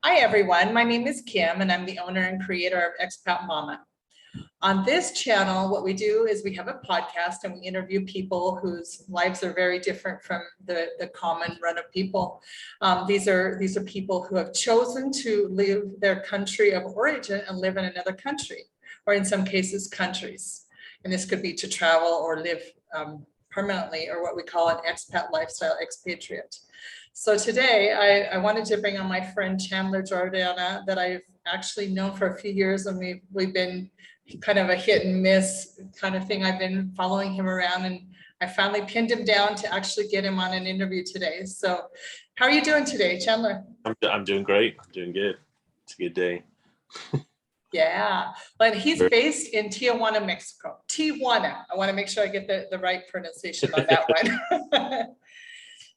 Hi, everyone. My name is Kim, and I'm the owner and creator of Expat Mama. On this channel, what we do is we have a podcast and we interview people whose lives are very different from the common run of people. These are people who have chosen to leave their country of origin and live in another country, or in some cases, countries. And this could be to travel or live permanently, or what we call an expat lifestyle expatriate. So today I wanted to bring on my friend Chandler Jordana that I've actually known for a few years, and we've been kind of a hit and miss kind of thing. I've been following him around, and I finally pinned him down to actually get him on an interview today. So how are you doing today, Chandler? I'm doing great. I'm doing good. It's a good day. Yeah, but he's based in Tijuana, Mexico. Tijuana. I want to make sure I get the right pronunciation on that one.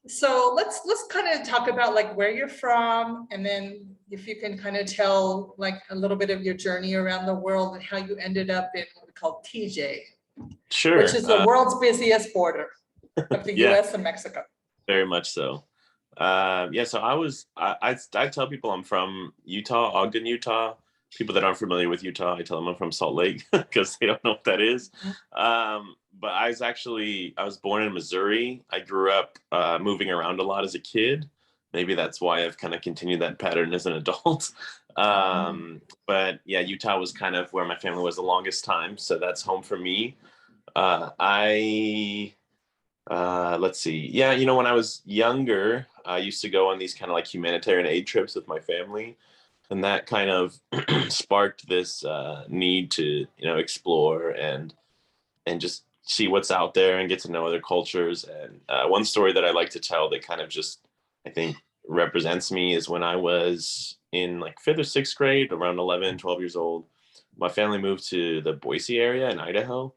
So let's kind of talk about like where you're from, and then if you can kind of tell like a little bit of your journey around the world and how you ended up in what we call TJ, Sure. which is the world's busiest border of the Yeah, US and Mexico. very much so. So I tell people I'm from Utah, Ogden, Utah. People that aren't familiar with Utah, I tell them I'm from Salt Lake because they don't know what that is. But I was born in Missouri. I grew up moving around a lot as a kid. Maybe that's why I've kind of continued that pattern as an adult. But yeah, Utah was kind of where my family was the longest time. So that's home for me. Let's see. Yeah, when I was younger, I used to go on these kind of like humanitarian aid trips with my family. And that kind of sparked this need to, explore and just see what's out there and get to know other cultures. And one story that I like to tell that kind of just, I think, represents me is when I was in like 5th or 6th grade, around 11, 12 years old. My family moved to the Boise area in Idaho.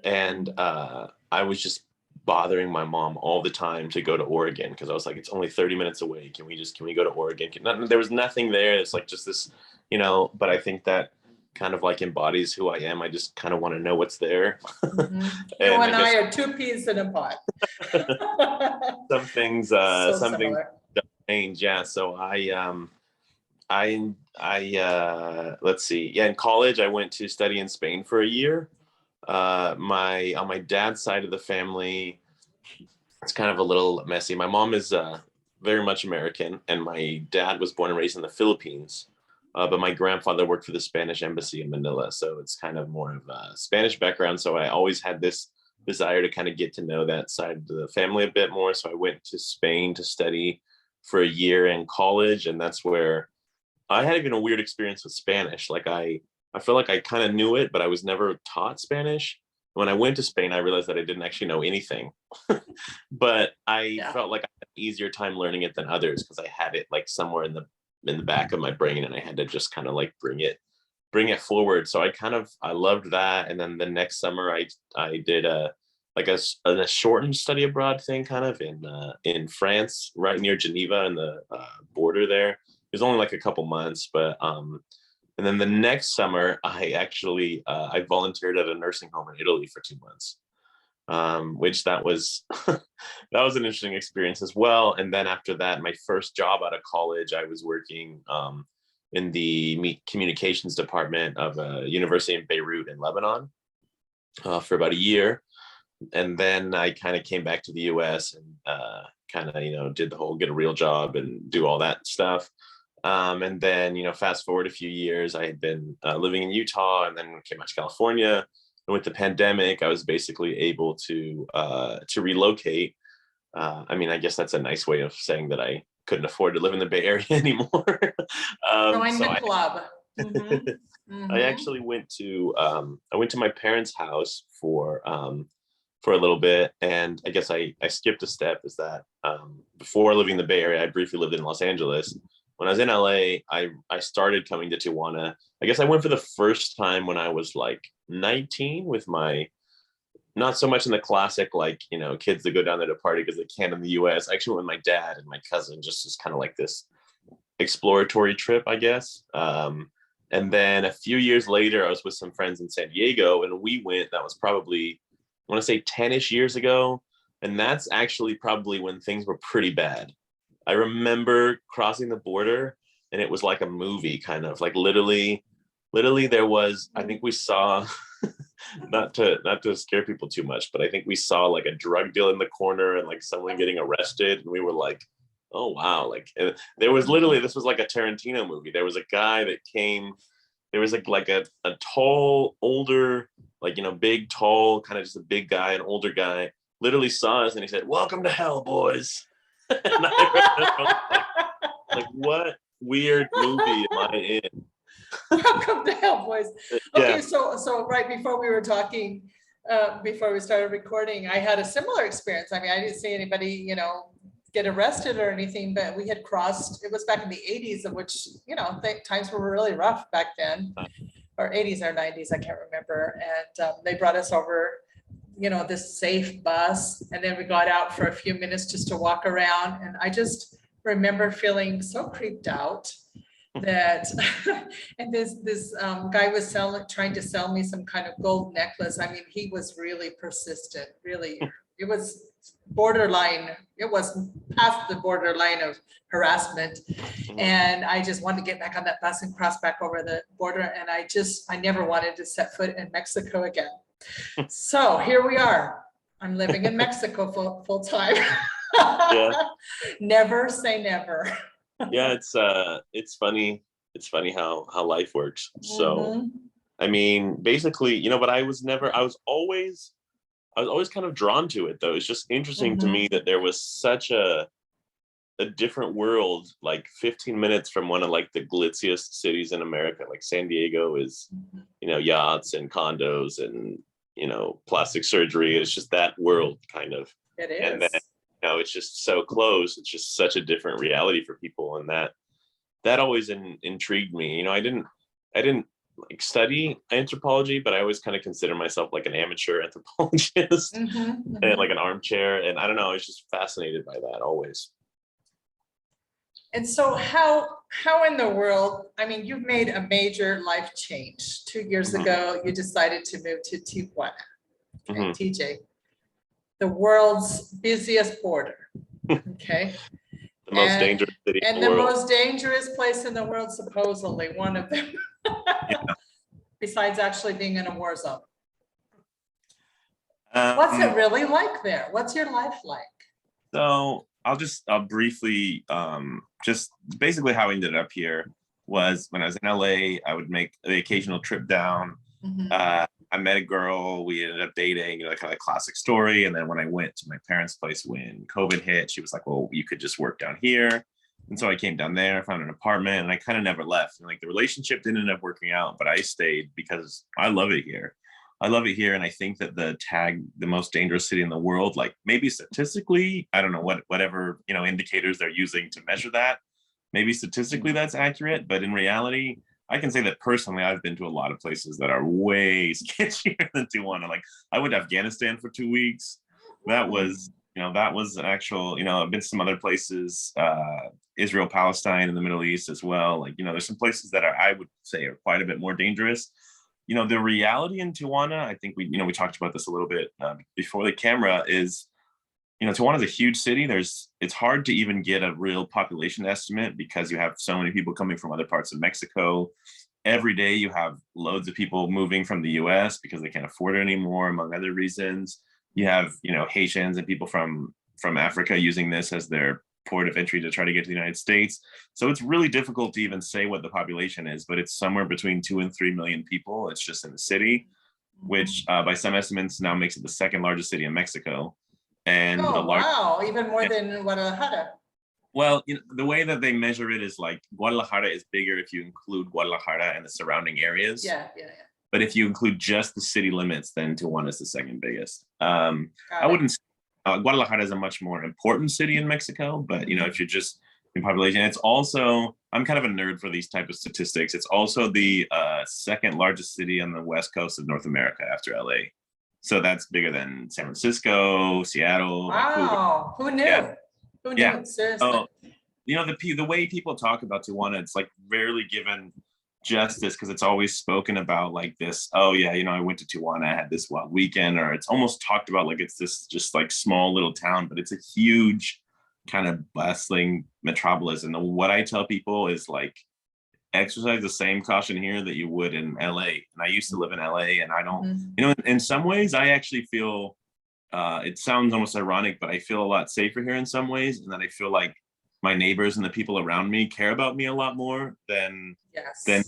And I was just bothering my mom all the time to go to Oregon because I was like, it's only 30 minutes away. Can we go to Oregon? There was nothing there. It's like just this, but I think that kind of like embodies who I am. I just kind of want to know what's there. Mm-hmm. You and I are two peas in a pod. Some things change. Yeah. So let's see. Yeah. In college, I went to study in Spain for a year. On my dad's side of the family, it's kind of a little messy. My mom is very much American, and my dad was born and raised in the Philippines. But my grandfather worked for the Spanish embassy in Manila, so it's kind of more of a Spanish background. So I always had this desire to kind of get to know that side of the family a bit more. So I went to Spain to study for a year in college, and that's where I had even a weird experience with Spanish. Like I feel like I kind of knew it, but I was never taught Spanish. When I went to Spain, I realized that I didn't actually know anything, but I felt like I had an easier time learning it than others because I had it like somewhere in the back of my brain, and I had to just kind of like bring it forward. So I loved that. And then the next summer I did a shortened study abroad thing kind of in France, right near Geneva and the border there. It was only like a couple months, but and then the next summer, I actually I volunteered at a nursing home in Italy for 2 months, which that was that was an interesting experience as well. And then after that, my first job out of college, I was working in the communications department of a university in Beirut in Lebanon for about a year. And then I kind of came back to the U.S. and kind of did the whole get a real job and do all that stuff. And then, fast forward a few years, I had been living in Utah, and then came out to California. And with the pandemic, I was basically able to relocate. I guess that's a nice way of saying that I couldn't afford to live in the Bay Area anymore. Join the club. Mm-hmm. Mm-hmm. I actually went to my parents' house for a little bit, and I guess I skipped a step. Is that before living in the Bay Area, I briefly lived in Los Angeles. When I was in LA, I started coming to Tijuana. I guess I went for the first time when I was like 19 with my, not so much in the classic, like, kids that go down there to party because they can in the US. I actually went with my dad and my cousin, just as kind of like this exploratory trip, I guess. And then a few years later, I was with some friends in San Diego, and we went, that was probably, I want to say 10-ish years ago. And that's actually probably when things were pretty bad. I remember crossing the border and it was like a movie, kind of like literally there was, I think we saw, not to scare people too much, but I think we saw like a drug deal in the corner and like someone getting arrested, and we were like, oh wow, like, and there was literally, this was like a Tarantino movie. There was a guy that came, there was like a tall, older, like, big, tall, kind of just a big guy, an older guy, literally saw us and he said, "Welcome to hell, boys." And I was like, what weird movie am I in? Welcome to hell, boys. Okay, Yeah. so right before we were talking, before we started recording, I had a similar experience. I mean, I didn't see anybody, get arrested or anything, but we had crossed, it was back in the 80s, of which, times were really rough back then, or 80s or 90s, I can't remember. And they brought us over, this safe bus. And then we got out for a few minutes just to walk around. And I just remember feeling so creeped out that, and this guy was trying to sell me some kind of gold necklace. I mean, he was really persistent, really, it was borderline, it was past the borderline of harassment. And I just wanted to get back on that bus and cross back over the border. And I never wanted to set foot in Mexico again. So here we are. I'm living in Mexico full time. Yeah. Never say never. Yeah, it's funny. It's funny how life works. So, I mean, basically, but I was always kind of drawn to it, though. It's just interesting to me that there was such a different world, like 15 minutes from one of like the glitziest cities in America. Like San Diego is, yachts and condos and, plastic surgery. It's just that world kind of. It is. And then, it's just so close. It's just such a different reality for people. And that always intrigued me. I didn't like study anthropology, but I always kind of consider myself like an amateur anthropologist and like an armchair. And I don't know, I was just fascinated by that always. And so how in the world, I mean, you've made a major life change. 2 years ago, you decided to move to Tijuana, okay, TJ, the world's busiest border, okay? The most dangerous city in the world. And the most dangerous place in the world, supposedly, one of them. Yeah. Besides actually being in a war zone. What's it really like there? What's your life like? So I'll briefly, just basically how I ended up here was when I was in LA, I would make the occasional trip down. I met a girl, we ended up dating, kind of classic story. And then when I went to my parents' place when COVID hit, she was like, well, you could just work down here. And so I came down there, found an apartment, and I kind of never left. And like the relationship didn't end up working out, but I stayed because I love it here. I love it here. And I think that the most dangerous city in the world, like maybe statistically, I don't know whatever, indicators they're using to measure that. Maybe statistically that's accurate, but in reality, I can say that personally, I've been to a lot of places that are way sketchier than Tijuana. Like I went to Afghanistan for 2 weeks. That was an actual, I've been to some other places, Israel, Palestine, in the Middle East as well. Like, there's some places that I would say are quite a bit more dangerous. The reality in Tijuana, I think we talked about this a little bit before the camera, is, Tijuana is a huge city. It's hard to even get a real population estimate because you have so many people coming from other parts of Mexico. Every day you have loads of people moving from the US because they can't afford it anymore, among other reasons. You have, Haitians and people from Africa using this as their port of entry to try to get to the United States. So it's really difficult to even say what the population is, but it's somewhere between 2 and 3 million people. It's just in the city, which by some estimates now makes it the second largest city in Mexico. And wow, even more than Guadalajara. Well, the way that they measure it is like Guadalajara is bigger if you include Guadalajara and the surrounding areas. Yeah. But if you include just the city limits, then Tijuana is the second biggest. I wouldn't say Guadalajara is a much more important city in Mexico, but if you're just in population, it's also, I'm kind of a nerd for these type of statistics. It's also the second largest city on the west coast of North America after LA. So that's bigger than San Francisco, Seattle. Wow, who knew? Yeah. Who knew? Yeah. Seriously. The way people talk about Tijuana, it's like rarely given justice because it's always spoken about like this. Oh yeah, I went to Tijuana, I had this wild weekend, or it's almost talked about like it's this just like small little town, but it's a huge kind of bustling metropolis. And what I tell people is like, exercise the same caution here that you would in LA. And I used to live in LA, and I don't, you know, in some ways I actually feel, it sounds almost ironic, but I feel a lot safer here in some ways. And then I feel like my neighbors and the people around me care about me a lot more than in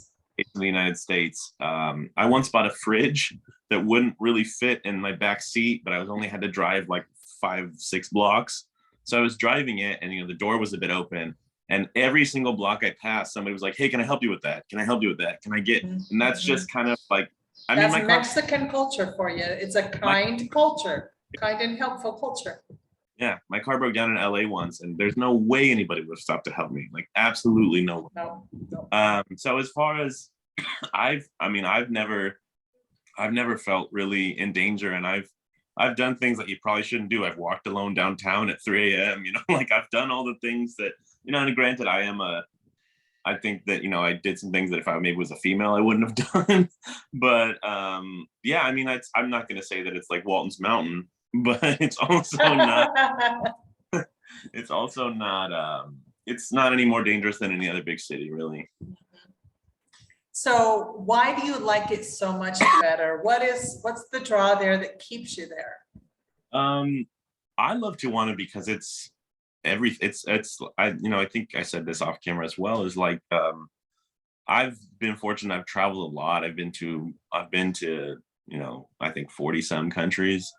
the United States. I once bought a fridge that wouldn't really fit in my back seat, but I was only had to drive like 5-6 blocks. So I was driving it, and you know, the door was a bit open, and every single block I passed, somebody was like, "Hey, can I help you with that? Can I help you with that? Can I get?" And that's just kind of like, I mean, that's Mexican culture for you. It's a kind culture, kind and helpful culture. Yeah, my car broke down in LA once, and there's no way anybody would have stopped to help me. Like, absolutely no. No. So as far as I've never felt really in danger, and I've done things that you probably shouldn't do. I've walked alone downtown at 3 a.m. You know, like I've done all the things that, you know, and granted, I think that, you know, I did some things that if I maybe was a female, I wouldn't have done. But yeah, I mean, I'm not going to say that it's like Walton's Mountain, but it's also not, it's also not, it's not any more dangerous than any other big city, really. So why do you like it so much better? What's the draw there that keeps you there? I love Tijuana because it's I, you know, I think I said this off camera as well, is like, I've been fortunate. I've traveled a lot. I've been to, you know, I think 40 some countries,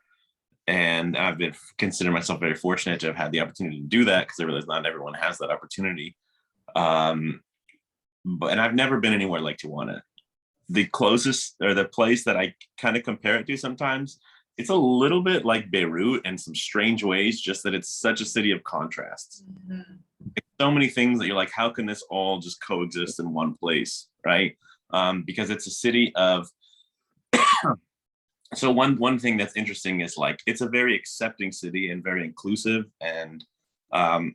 and I've been consider myself very fortunate to have had the opportunity to do that, because I realize not everyone has that opportunity. And I've never been anywhere like Tijuana. The closest, or the place that I kind of compare it to sometimes, it's a little bit like Beirut in some strange ways, just that it's such a city of contrasts. So many things that you're like, how can this all just coexist in one place, right? Because it's a city of, so one thing that's interesting is like, it's a very accepting city and very inclusive. And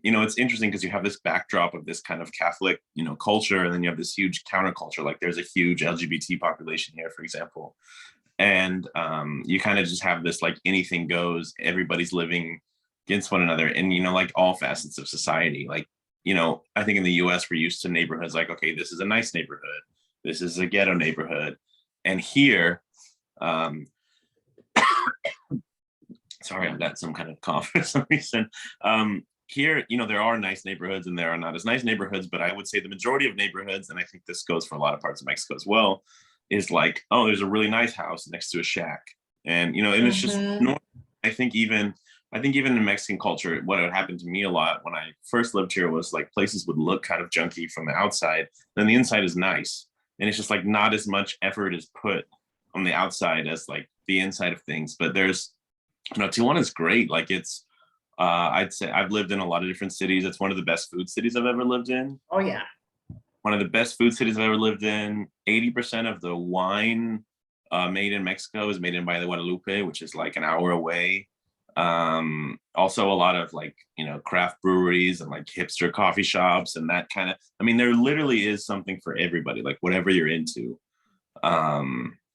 you know, it's interesting because you have this backdrop of this kind of Catholic, you know, culture, and then you have this huge counterculture. Like there's a huge LGBT population here, for example. And you kind of just have this like anything goes, everybody's living against one another, and you know, like all facets of society. Like, you know, I think in the US we're used to neighborhoods like, okay, this is a nice neighborhood, this is a ghetto neighborhood. And here, sorry, I've got some kind of cough for some reason. Here, you know, there are nice neighborhoods and there are not as nice neighborhoods, but I would say the majority of neighborhoods, and I think this goes for a lot of parts of Mexico as well, is like, oh, there's a really nice house next to a shack. And, you know, and it's just normal. I think even in Mexican culture, what had happened to me a lot when I first lived here was like places would look kind of junky from the outside, then the inside is nice. And it's just like not as much effort is put on the outside as like the inside of things. But there's, you know, Tijuana is great. Like it's, I'd say I've lived in a lot of different cities. It's one of the best food cities I've ever lived in. Oh yeah. One of the best food cities I've ever lived in. 80% of the wine made in Mexico is made in Valle de Guadalupe, which is like an hour away. Also a lot of like, you know, craft breweries and like hipster coffee shops and that kind of, I mean, there literally is something for everybody, like whatever you're into.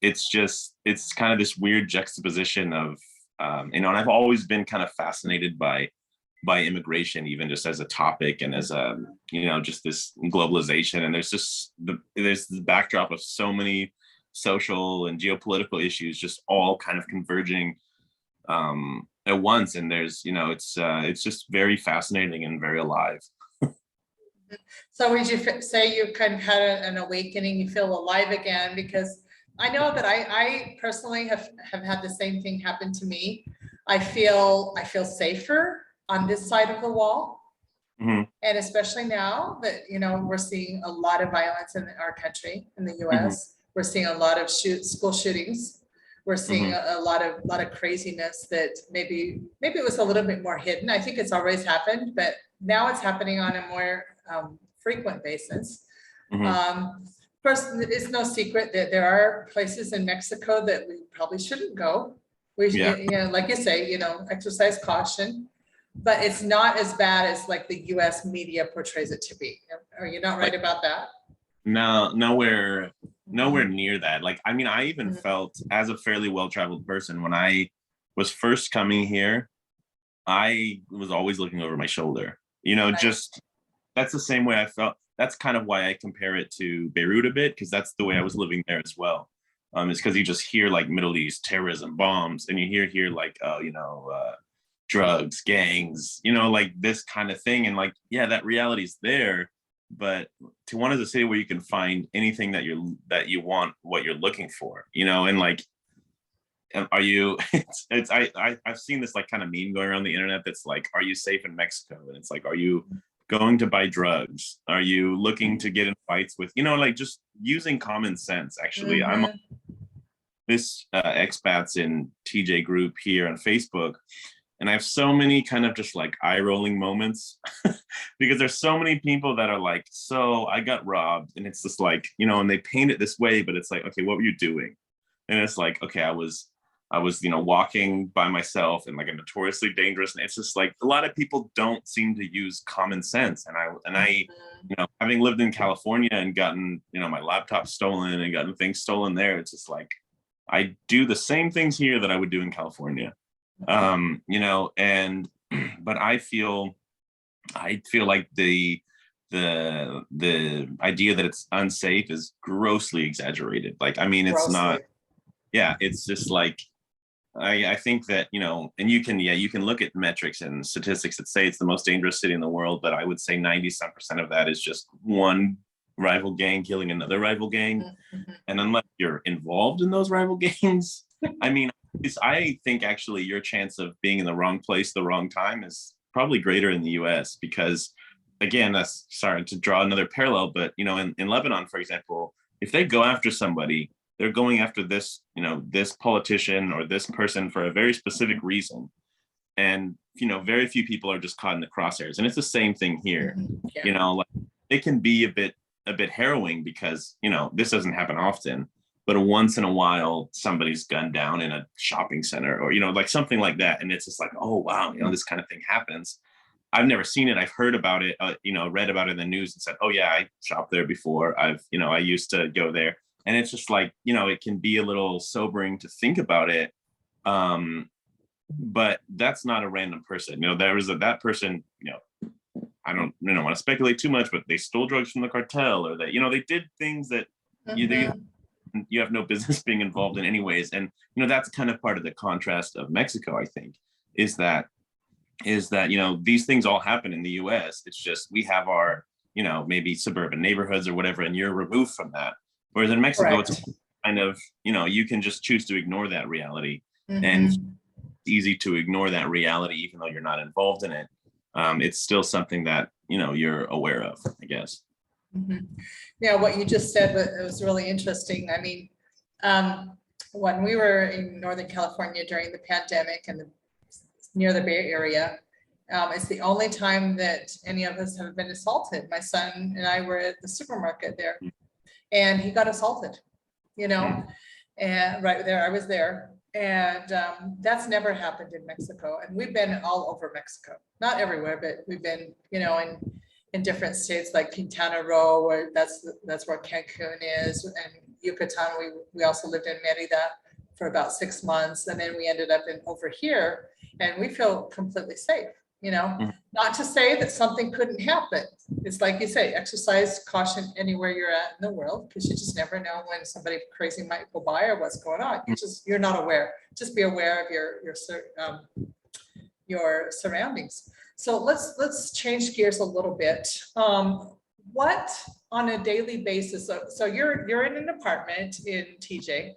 It's kind of this weird juxtaposition of, you know, and I've always been kind of fascinated by immigration, even just as a topic and as a, you know, just this globalization. And there's just there's the backdrop of so many social and geopolitical issues just all kind of converging at once. And there's, you know, it's just very fascinating and very alive. So would you say you kind of had an awakening, you feel alive again? Because I know that I personally have had the same thing happen to me. I feel safer on this side of the wall. And especially now that, you know, we're seeing a lot of violence in our country, in the US. We're seeing a lot of school shootings. We're seeing a lot of craziness that maybe it was a little bit more hidden. I think it's always happened, but now it's happening on a more frequent basis. Of course, it's no secret that there are places in Mexico that we probably shouldn't go. We should, you know, like you say, you know, exercise caution, but it's not as bad as like the US media portrays it to be. Are you not right about that? No, nowhere near that. Like, I mean, I even felt as a fairly well-traveled person, when I was first coming here, I was always looking over my shoulder. You know, Right. just that's the same way I felt. That's kind of why I compare it to Beirut a bit, because that's the way I was living there as well. It's because you just hear like Middle East terrorism, bombs, and you hear here like, drugs, gangs, like this kind of thing. And like, yeah, that reality's there, but Tijuana is a city where you can find anything that you want, what you're looking for, and like, are you I've seen this like kind of meme going around the internet that's like, are you safe in Mexico? And it's like, are you going to buy drugs? Are you looking to get in fights with, like just using common sense? Actually, I'm on Mhm. this expats in TJ group here on Facebook, and I have so many kind of just like eye rolling moments because there's so many people that are like, so I got robbed, and it's just like, and they paint it this way, but it's like, okay, what were you doing? And it's like, okay, I was walking by myself in like a notoriously dangerous, and it's just like a lot of people don't seem to use common sense. And I having lived in California and gotten my laptop stolen and gotten things stolen there, it's just like I do the same things here that I would do in California. And but I feel like the idea that it's unsafe is grossly exaggerated. Like, I mean, it's not. Grossly. Yeah, it's just like I think that, and you can look at metrics and statistics that say it's the most dangerous city in the world, but I would say 90 some percent of that is just one rival gang killing another rival gang. Mhm. And unless you're involved in those rival gangs, I mean, I think actually your chance of being in the wrong place, the wrong time is probably greater in the US because, again, that's sorry to draw another parallel, but, in Lebanon, for example, if they go after somebody, they're going after this politician or this person for a very specific reason. And, very few people are just caught in the crosshairs. And it's the same thing here. Yeah. Like it can be a bit harrowing because, this doesn't happen often, but once in a while somebody's gunned down in a shopping center or, like something like that. And it's just like, oh, wow, this kind of thing happens. I've never seen it. I've heard about it, read about it in the news and said, oh yeah, I shopped there before. I used to go there. And it's just like, it can be a little sobering to think about it. But that's not a random person. There was that person, I don't want to speculate too much, but they stole drugs from the cartel or that, they did things that you, Mhm. you have no business being involved in anyways. And, that's kind of part of the contrast of Mexico, I think, is that these things all happen in the US. It's just we have our maybe suburban neighborhoods or whatever, and you're removed from that. Whereas in Mexico, it's Correct. kind of you can just choose to ignore that reality, and it's Mhm. easy to ignore that reality even though you're not involved in it. It's still something that you're aware of, I guess. Mhm. Yeah, what you just said was really interesting. I mean, when we were in Northern California during the pandemic and near the Bay Area, it's the only time that any of us have been assaulted. My son and I were at the supermarket there, and he got assaulted, you know, and right there, I was there. And that's never happened in Mexico. And we've been all over Mexico, not everywhere, but we've been, in different states like Quintana Roo, where that's where Cancun is, and Yucatan. We also lived in Merida for about 6 months, and then we ended up in over here, and we feel completely safe. Mhm. Not to say that something couldn't happen. It's like you say, exercise caution anywhere you're at in the world, because you just never know when somebody crazy might go by or what's going on. You're not aware. Just be aware of your surroundings. So let's change gears a little bit. What on a daily basis? So you're in an apartment in TJ.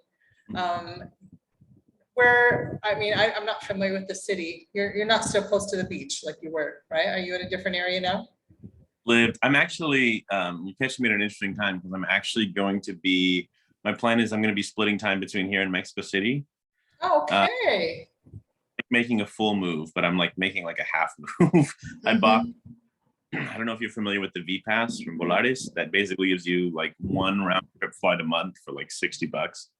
Where, I mean, I'm not familiar with the city. You're not so close to the beach like you were, right? Are you in a different area now? I'm actually you catch me at an interesting time because I'm actually going to be my plan is I'm going to be splitting time between here and Mexico City. uh, Okay. Making a full move, but I'm like making like a half move. I bought, Mhm. I don't know if you're familiar with the V Pass from Volaris. That basically gives you like one round trip flight a month for like $60.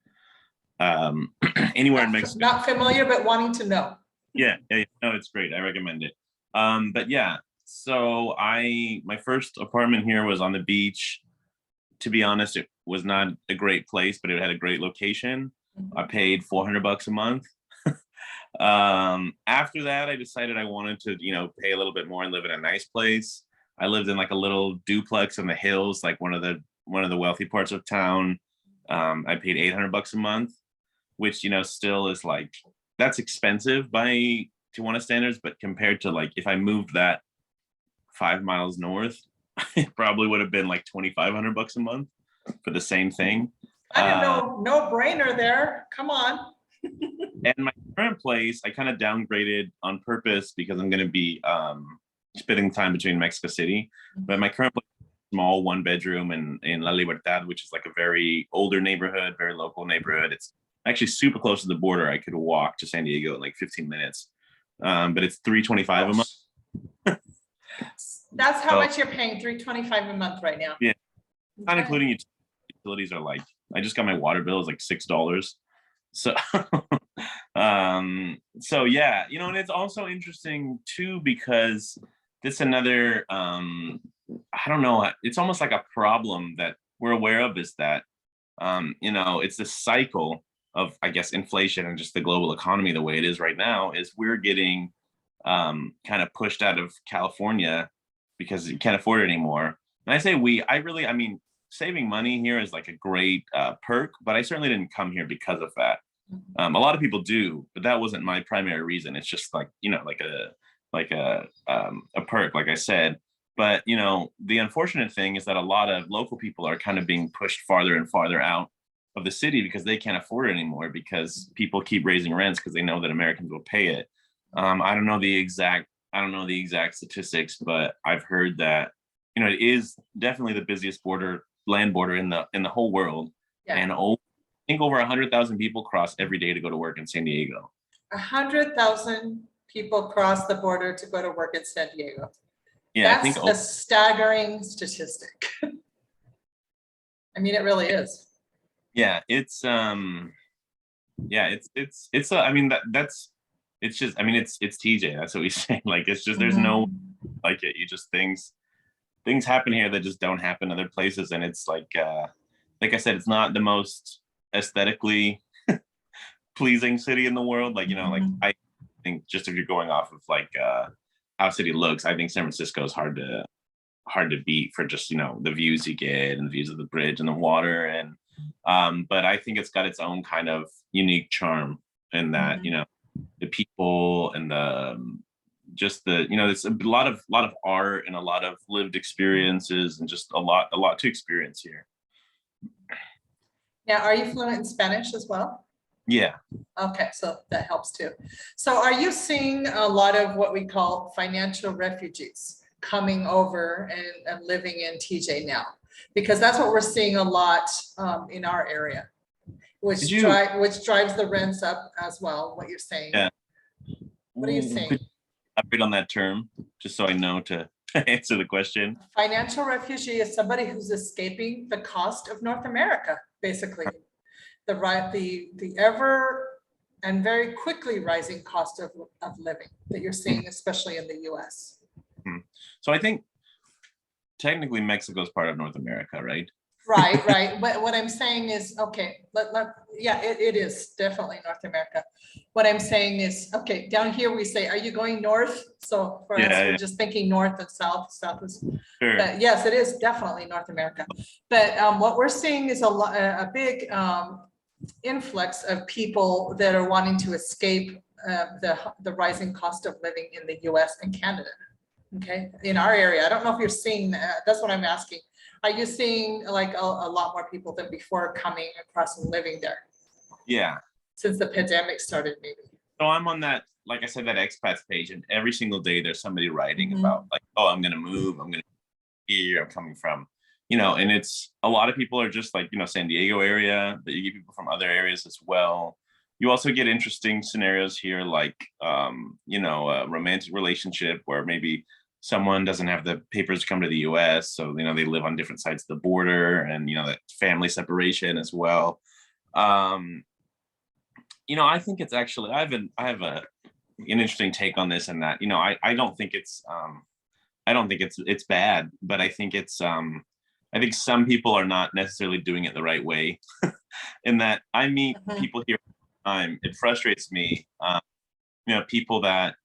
Anywhere in Mexico. Not familiar, but wanting to know. Yeah, yeah, yeah. No, it's great. I recommend it. But yeah, so my first apartment here was on the beach. To be honest, it was not a great place, but it had a great location. I paid $400 a month. After that, I decided I wanted to, pay a little bit more and live in a nice place. I lived in like a little duplex in the hills, like one of the wealthy parts of town. I paid $800 a month, which still is like, that's expensive by Tijuana standards, but compared to like if I moved that 5 miles north, it probably would have been like $2,500 a month for the same thing. I don't know, no brainer there. Come on. And my current place, I kind of downgraded on purpose because I'm going to be spending time between Mexico City. But my current place is a small 1 bedroom in La Libertad, which is like a very older neighborhood, very local neighborhood. It's actually super close to the border. I could walk to San Diego in like 15 minutes. But it's $325 a month. That's how much you're paying, $325 a month right now. Yeah, not Okay. including utilities are like, I just got my water bill is like $6. So, so yeah, and it's also interesting too, because this another, I don't know, it's almost like a problem that we're aware of is that, it's this cycle of, I guess, inflation and just the global economy the way it is right now is we're getting kind of pushed out of California because you can't afford it anymore. And I say I mean, saving money here is like a great perk, but I certainly didn't come here because of that. A lot of people do, but that wasn't my primary reason. It's just like, like a perk, like I said. But, the unfortunate thing is that a lot of local people are kind of being pushed farther and farther out of the city because they can't afford it anymore because people keep raising rents because they know that Americans will pay it. I don't know the exact statistics, but I've heard that, it is definitely the busiest land border in the whole world. Yeah. And I think over 100,000 people cross every day to go to work in San Diego. 100,000 people cross the border to go to work in San Diego. Yeah, that's a staggering statistic. I mean, it really is. Yeah, it's I mean, it's just, I mean, it's TJ. That's what we say. Like, it's just, there's no like it. You just things happen here that just don't happen other places. And it's like I said, it's not the most aesthetically pleasing city in the world. Like, like I think just if you're going off of like how a city looks, I think San Francisco is hard to beat for just, the views you get and the views of the bridge and the water. And but I think it's got its own kind of unique charm in that, the people and just the, it's a lot of art and a lot of lived experiences and just a lot to experience here. Now, are you fluent in Spanish as well? Yeah. Okay, so that helps too. So are you seeing a lot of what we call financial refugees coming over and living in TJ now? Because that's what we're seeing a lot in our area, which drives the rents up as well, what you're saying. Yeah. What are you saying? Could you elaborate on that term, just so I know to answer the question? Financial refugee is somebody who's escaping the cost of North America, basically. The ever and very quickly rising cost of living that you're seeing, especially in the US. So I think technically Mexico is part of North America, right? Right. But what I'm saying is, okay, it is definitely North America. What I'm saying is, okay, down here we say, are you going north? So for us, we're just thinking north and south is, sure. But yes, it is definitely North America. But what we're seeing is a big influx of people that are wanting to escape the rising cost of living in the US and Canada. Okay, in our area. I don't know if you're seeing that. That's what I'm asking. Are you seeing like a lot more people than before coming across and living there? Yeah. Since the pandemic started, maybe. So I'm on that, like I said, that Expats page, and every single day there's somebody writing about like, oh, I'm going to move. I'm going to here. I'm coming from, and it's a lot of people are just like, San Diego area, but you get people from other areas as well. You also get interesting scenarios here, like, a romantic relationship where maybe someone doesn't have the papers to come to the US. So, they live on different sides of the border and, that family separation as well. I think it's actually, I have an interesting take on this and that, I don't think it's bad, but I think it's, I think some people are not necessarily doing it the right way. In that I meet people here all the time. It frustrates me people that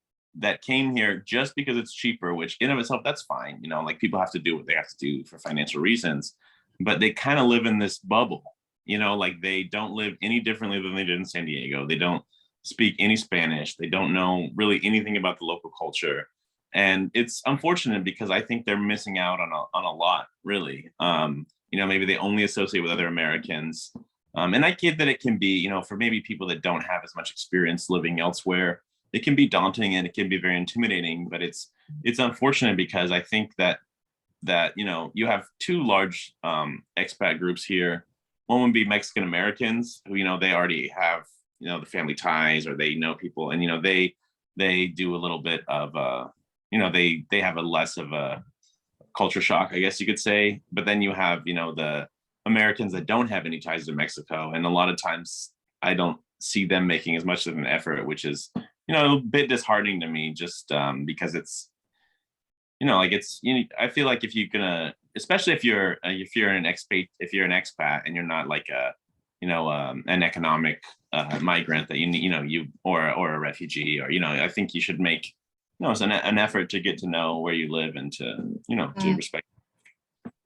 came here just because it's cheaper, which in of itself, that's fine. Like people have to do what they have to do for financial reasons, but they kind of live in this bubble, like they don't live any differently than they did in San Diego. They don't speak any Spanish. They don't know really anything about the local culture. And it's unfortunate because I think they're missing out on a lot, really. Maybe they only associate with other Americans. And I get that it can be, for maybe people that don't have as much experience living elsewhere, it can be daunting and it can be very intimidating, but it's unfortunate because I think that you have two large expat groups here. One would be Mexican Americans who, they already have, the family ties, or they know people, and, they do a little bit of, they have a less of a culture shock, I guess you could say. But then you have, the Americans that don't have any ties to Mexico. And a lot of times I don't see them making as much of an effort, which is, a bit disheartening to me, just because it's, I feel like if you're gonna, especially if you're an expat and you're not like an economic migrant that you or a refugee, or I think you should make an effort to get to know where you live and to respect.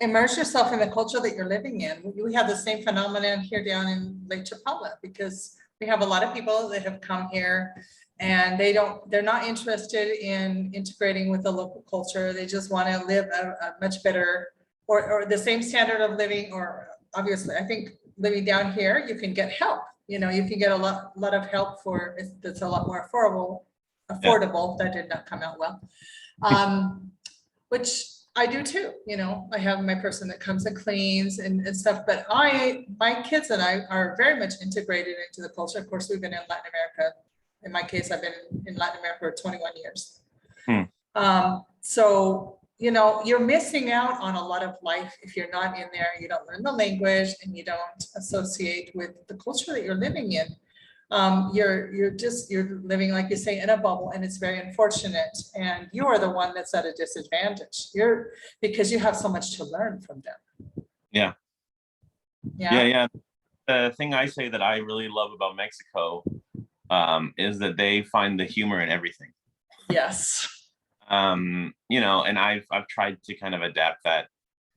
Immerse yourself in the culture that you're living in. We have the same phenomenon here down in Lake Chapala, because we have a lot of people that have come here and they're not interested in integrating with the local culture. They just want to live a much better or the same standard of living, or obviously I think living down here, you can get help. You can get a lot of help that's a lot more affordable. Yeah. That did not come out well. Which I do too. I have my person that comes and cleans and stuff, but my kids and I are very much integrated into the culture. Of course, we've been in Latin America. In my case, I've been in Latin America for 21 years. So, you're missing out on a lot of life if you're not in there. You don't learn the language and you don't associate with the culture that you're living in. You're living, like you say, in a bubble, and it's very unfortunate. And you are the one that's at a disadvantage. Because you have so much to learn from them. Yeah. The thing I say that I really love about Mexico is that they find the humor in everything. Yes. And I've tried to kind of adapt that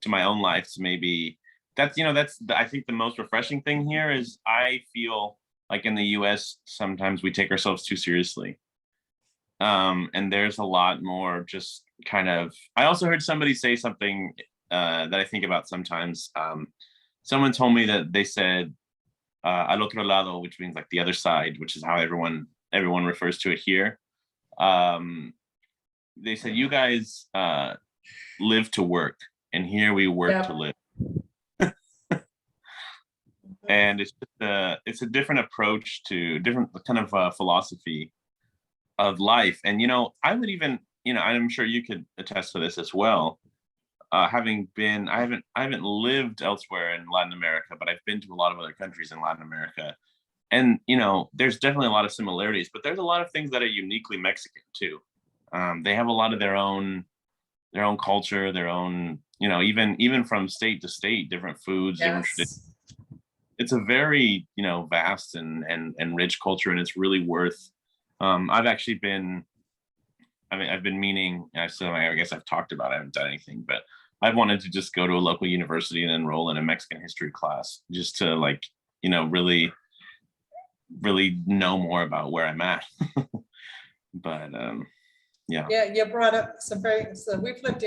to my own life. So maybe that's I think the most refreshing thing here is I feel like in the US, sometimes we take ourselves too seriously. And there's a lot more just kind of, I also heard somebody say something that I think about sometimes. Someone told me that they said, al otro lado, which means like the other side, which is how everyone refers to it here. They said, you guys live to work, and here we work to live. And it's a different approach to different kind of philosophy of life. And, I would even, I'm sure you could attest to this as well. I haven't lived elsewhere in Latin America, but I've been to a lot of other countries in Latin America. And, there's definitely a lot of similarities, but there's a lot of things that are uniquely Mexican too. They have a lot of their own culture, their own, even from state to state, different foods, different traditions. It's a very, vast and rich culture, and it's really worth. I've been meaning. So I guess I've talked about it. I haven't done anything, but I've wanted to just go to a local university and enroll in a Mexican history class, just to really, really know more about where I'm at. But yeah. You brought up so we've lived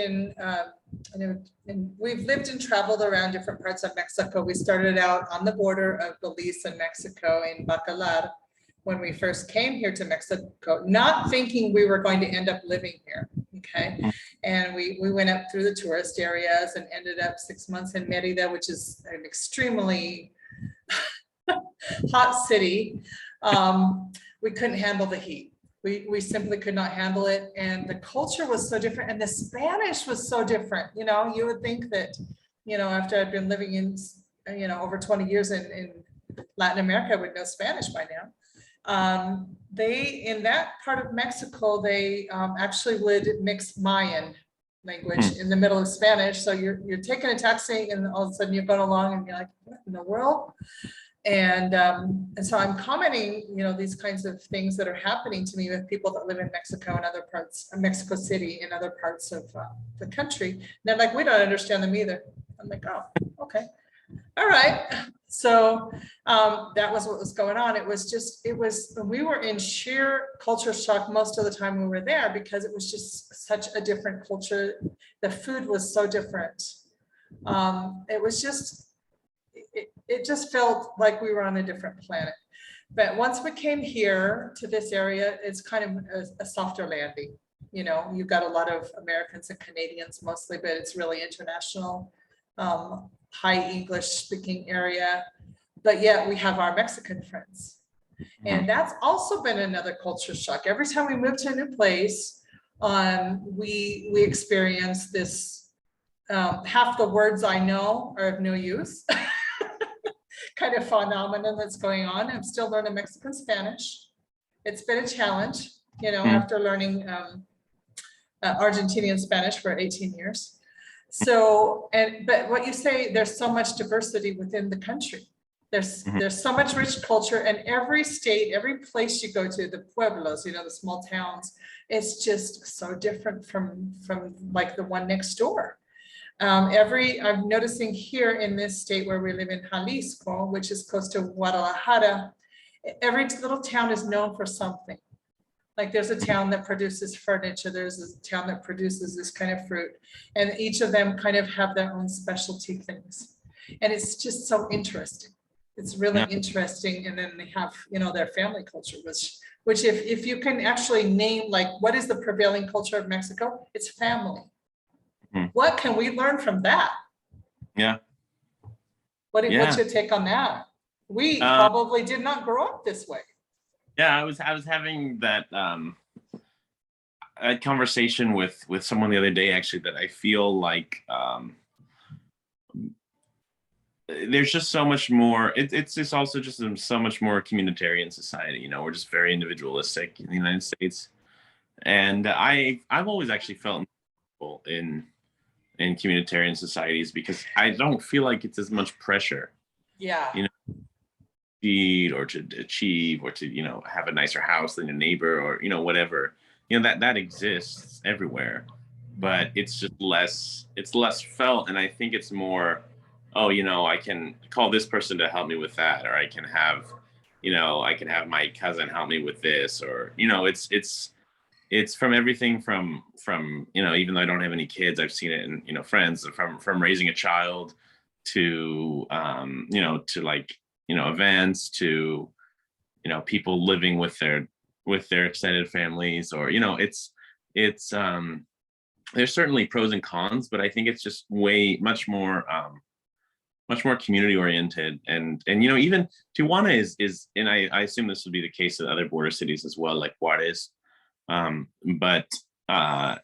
we've lived and traveled around different parts of Mexico. We started out on the border of Belize and Mexico in Bacalar when we first came here to Mexico, not thinking we were going to end up living here. Okay. And we went up through the tourist areas and ended up 6 months in Mérida, which is an extremely hot city. We couldn't handle the heat. We simply could not handle it. And the culture was so different. And the Spanish was so different. You would think that, after I'd been living in, over 20 years in Latin America, I would know Spanish by now. In that part of Mexico, they actually would mix Mayan language in the middle of Spanish. So you're taking a taxi and all of a sudden you're going along and you're like, what in the world? And so I'm commenting, these kinds of things that are happening to me with people that live in Mexico and other parts of Mexico City and other parts of the country. And they're like, we don't understand them either. I'm like, oh, okay. All right. So that was what was going on. We were in sheer culture shock most of the time we were there, because it was just such a different culture. The food was so different. It was just, it just felt like we were on a different planet. But once we came here to this area, it's kind of a softer landing. You've got a lot of Americans and Canadians mostly, but it's really international, high English speaking area. But yet we have our Mexican friends. And that's also been another culture shock. Every time we move to a new place, we experience this, half the words I know are of no use. Kind of phenomenon that's going on. I'm still learning Mexican Spanish. It's been a challenge, after learning Argentinian Spanish for 18 years. So, but what you say, there's so much diversity within the country. There's so much rich culture, and every state, every place you go to, the pueblos, the small towns, it's just so different from like the one next door. I'm noticing here in this state where we live in Jalisco, which is close to Guadalajara, every little town is known for something. Like there's a town that produces furniture, there's a town that produces this kind of fruit, and each of them kind of have their own specialty things. And it's just so interesting. It's really interesting. And then they have, their family culture, which if you can actually name, like, what is the prevailing culture of Mexico? It's family. What can we learn from that? Yeah. What's your take on that? We probably did not grow up this way. Yeah, I was having that a conversation with someone the other day, actually, that I feel like there's just so much more. It's just also just so much more communitarian society. We're just very individualistic in the United States, and I've always actually felt in communitarian societies, because I don't feel like it's as much pressure. Yeah. Or to achieve, or to have a nicer house than your neighbor, or whatever. That exists everywhere, but it's just less. It's less felt, and I think it's more. Oh, I can call this person to help me with that, or I can have, my cousin help me with this, or it's from everything from even though I don't have any kids, I've seen it in friends, from raising a child to to like events, to people living with their extended families, or it's there's certainly pros and cons, but I think it's just much more community oriented, and even Tijuana is, and I assume this would be the case in other border cities as well, like Juarez. But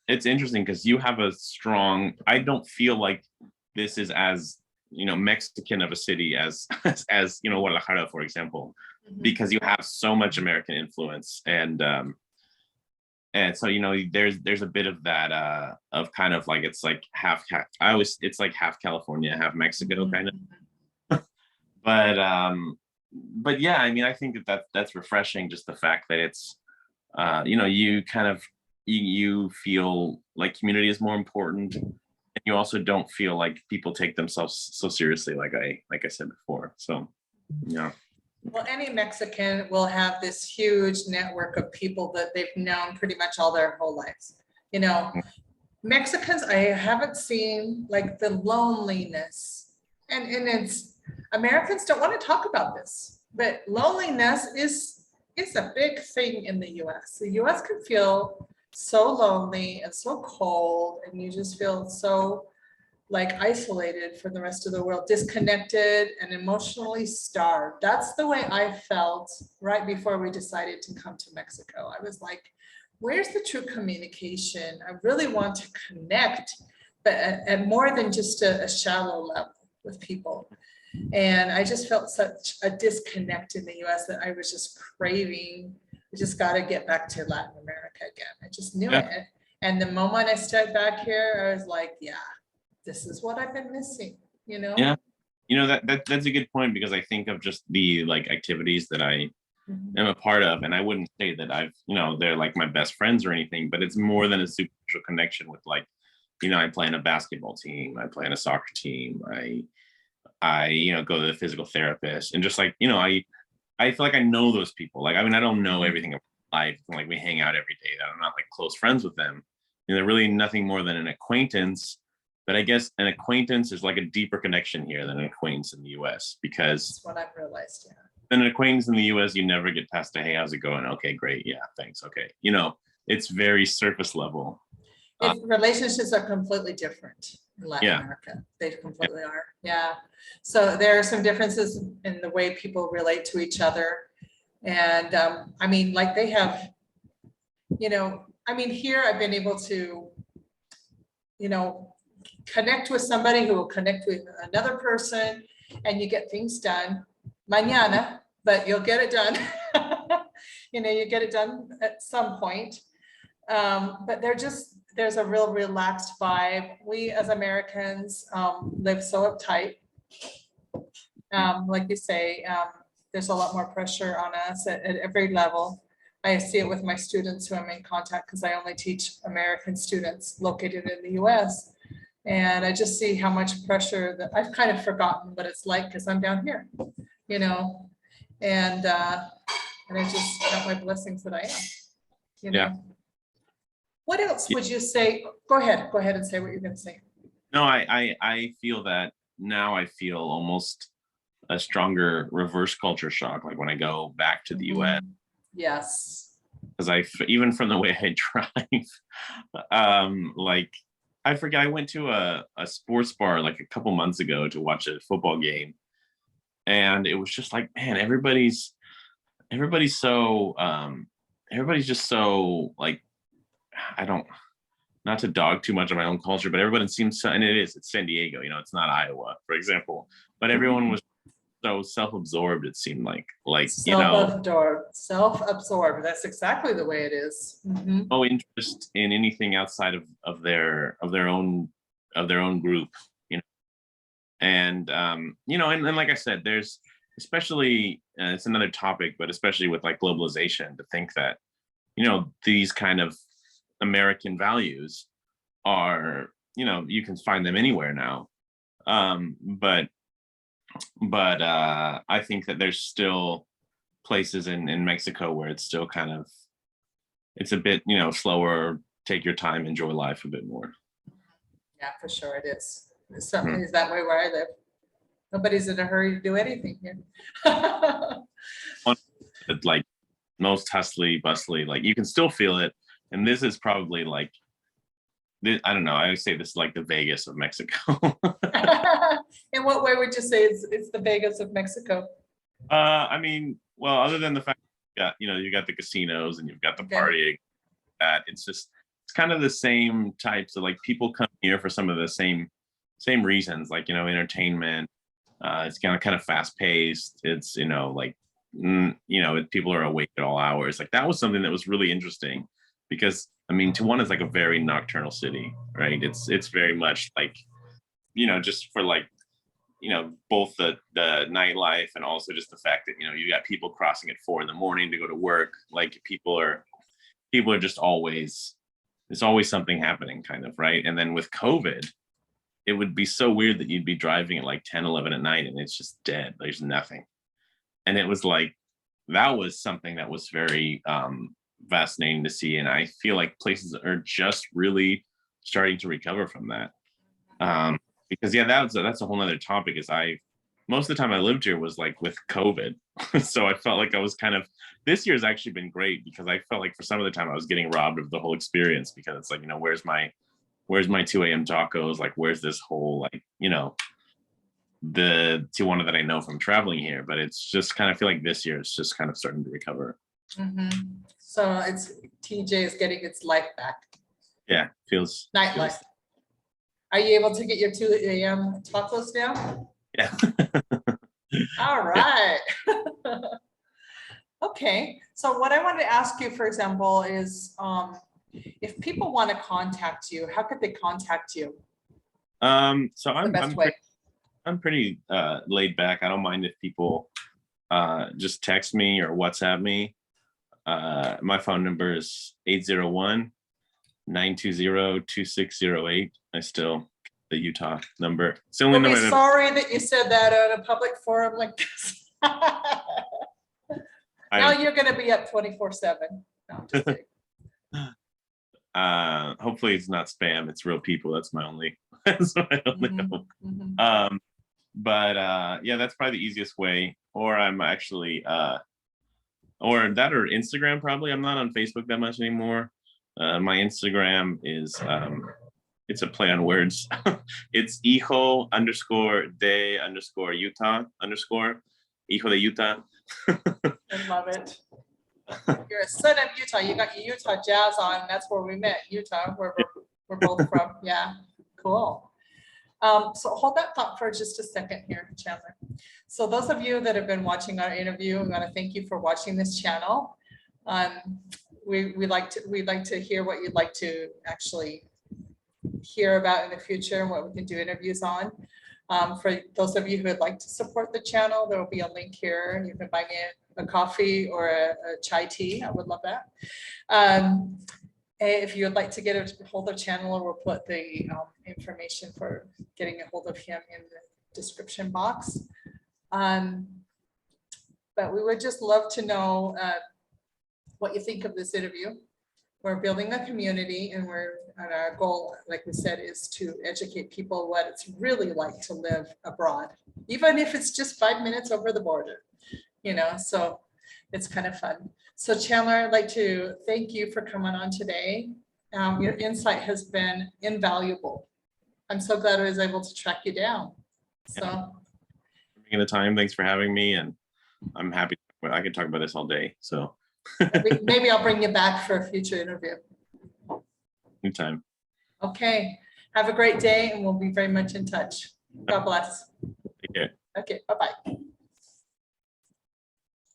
it's interesting because you have a strong, I don't feel like this is as Mexican of a city as Guadalajara, for example, because you have so much American influence, and so there's a bit of that of kind of like, it's like it's like half California, half Mexico kind of. But yeah, I mean, I think that's refreshing, just the fact that it's you kind of you feel like community is more important, and you also don't feel like people take themselves so seriously, like I said before. So yeah. Well, any Mexican will have this huge network of people that they've known pretty much all their whole lives. Mexicans, I haven't seen like the loneliness, and it's, Americans don't want to talk about this, but loneliness is a big thing in the US. The US can feel so lonely and so cold, and you just feel so like isolated from the rest of the world, disconnected and emotionally starved. That's the way I felt right before we decided to come to Mexico. I was like, where's the true communication? I really want to connect, but at more than just a shallow level with people. And I just felt such a disconnect in the US that I was just craving. I just got to get back to Latin America again. I just knew it. And the moment I stepped back here, I was like, yeah, this is what I've been missing, Yeah. That's a good point, because I think of just the like activities that I Mhm. am a part of, and I wouldn't say that they're like my best friends or anything, but it's more than a superficial connection with like, I play in a basketball team, I play in a soccer team, I go to the physical therapist, and just like, I feel like I know those people. Like, I mean, I don't know everything about life. Like, we hang out every day. That I'm not like close friends with them. They're really nothing more than an acquaintance. But I guess an acquaintance is like a deeper connection here than an acquaintance in the U.S. because That's what I've realized. Yeah. an acquaintance in the U.S. you never get past a hey, how's it going? Okay, great, yeah, thanks. Okay, it's very surface level. Relationships are completely different in Latin Yeah. America. They completely are. Yeah. So there are some differences in the way people relate to each other. And I mean, like they have, here I've been able to, connect with somebody who will connect with another person, and you get things done mañana, but you'll get it done. You get it done at some point. But there's a real relaxed vibe. We as Americans live so uptight. Like you say, there's a lot more pressure on us at every level. I see it with my students who I'm in contact, because I only teach American students located in the US. And I just see how much pressure that I've kind of forgotten what it's like, because I'm down here, and I just got my blessings that I am, Yeah. What else would you say? Go ahead and say what you're going to say. No, I feel that now. I feel almost a stronger reverse culture shock, like when I go back to the US. Yes. Because even from the way I drive, like I forget, I went to a sports bar like a couple months ago to watch a football game, and it was just like, man, everybody's so everybody's just so like, I don't, not to dog too much of my own culture, but everybody seems so, and it's San Diego, it's not Iowa, for example, but everyone was so self-absorbed. It seemed like self-absorbed. That's exactly the way it is. No interest in anything outside of their own group, and and like I said, there's especially it's another topic, but especially with like globalization, to think that these kind of American values are, you can find them anywhere now, but I think that there's still places in Mexico where it's still kind of, it's a bit, slower, take your time, enjoy life a bit more. Yeah, for sure it is. It certainly is that way where I live. Nobody's in a hurry to do anything here. Like most hustly, bustly, like you can still feel it. And this is probably like, I don't know, I would say this is like the Vegas of Mexico. In what way would you say it's the Vegas of Mexico? I mean, well, other than the fact that you got the casinos and you've got the partying, it's kind of the same types of, like, people come here for some of the same reasons, like, entertainment. It's kind of fast paced. It's, like, people are awake at all hours. Like, that was something that was really interesting, because I mean, Tijuana is like a very nocturnal city, right? It's very much like, just for like, both the nightlife, and also just the fact that, you got people crossing at 4 a.m. to go to work. Like, people are just always, there's always something happening, kind of, right? And then with COVID, it would be so weird that you'd be driving at like 10, 11 at night and it's just dead. There's nothing. And it was like, that was something that was very fascinating to see. And I feel like places are just really starting to recover from that. Because that's a whole nother topic, is most of the time I lived here was like with COVID. So I felt like I was this year's actually been great, because I felt like for some of the time I was getting robbed of the whole experience, because it's like, where's my 2 a.m. tacos? Like, where's this whole, like, the Tijuana that I know from traveling here? But it's just kind of feel like this year it's just kind of starting to recover. So it's TJ is getting its life back. Yeah, feels nightlife. Are you able to get your 2 a.m. tacos down? Yeah. All right. Okay. So what I wanted to ask you, for example, is if people want to contact you, how could they contact you? So the best way? I'm pretty laid back. I don't mind if people just text me or WhatsApp me. My phone number is 801-920-2608. I still the Utah number. It's the only We'll be number. sorry that you said that on a public forum like this. Now you're going to be up 24/7. No, I'm just kidding. Hopefully it's not spam. It's real people. That's my only. That's my only hope. But yeah, that's probably the easiest way. Or I'm actually or that or Instagram probably. I'm not on Facebook that much anymore. My Instagram is it's a play on words. It's hijo_de_Utah_hijo de Utah. I love it. You're a son of Utah. You got your Utah jazz on. That's where we met, Utah, where we're both from. Yeah, cool. So hold that thought for just a second here, Chandler. So those of you that have been watching our interview, I want to thank you for watching this channel. We'd like to hear what you'd like to actually hear about in the future and what we can do interviews on. For those of you who would like to support the channel, there will be a link here. You can buy me a coffee or a chai tea. I would love that. If you would like to get a hold of channel, we'll put the information for getting a hold of him in the description box. But we would just love to know what you think of this interview. We're building a community, and our goal, like we said, is to educate people what it's really like to live abroad, even if it's just 5 minutes over the border, so it's kind of fun. So Chandler, I'd like to thank you for coming on today. Your insight has been invaluable. I'm so glad I was able to track you down. So Taking the time, thanks for having me, and I'm happy. I can talk about this all day. So maybe I'll bring you back for a future interview. Anytime. Okay. Have a great day, and we'll be very much in touch. God bless. Take care. Okay. Bye-bye.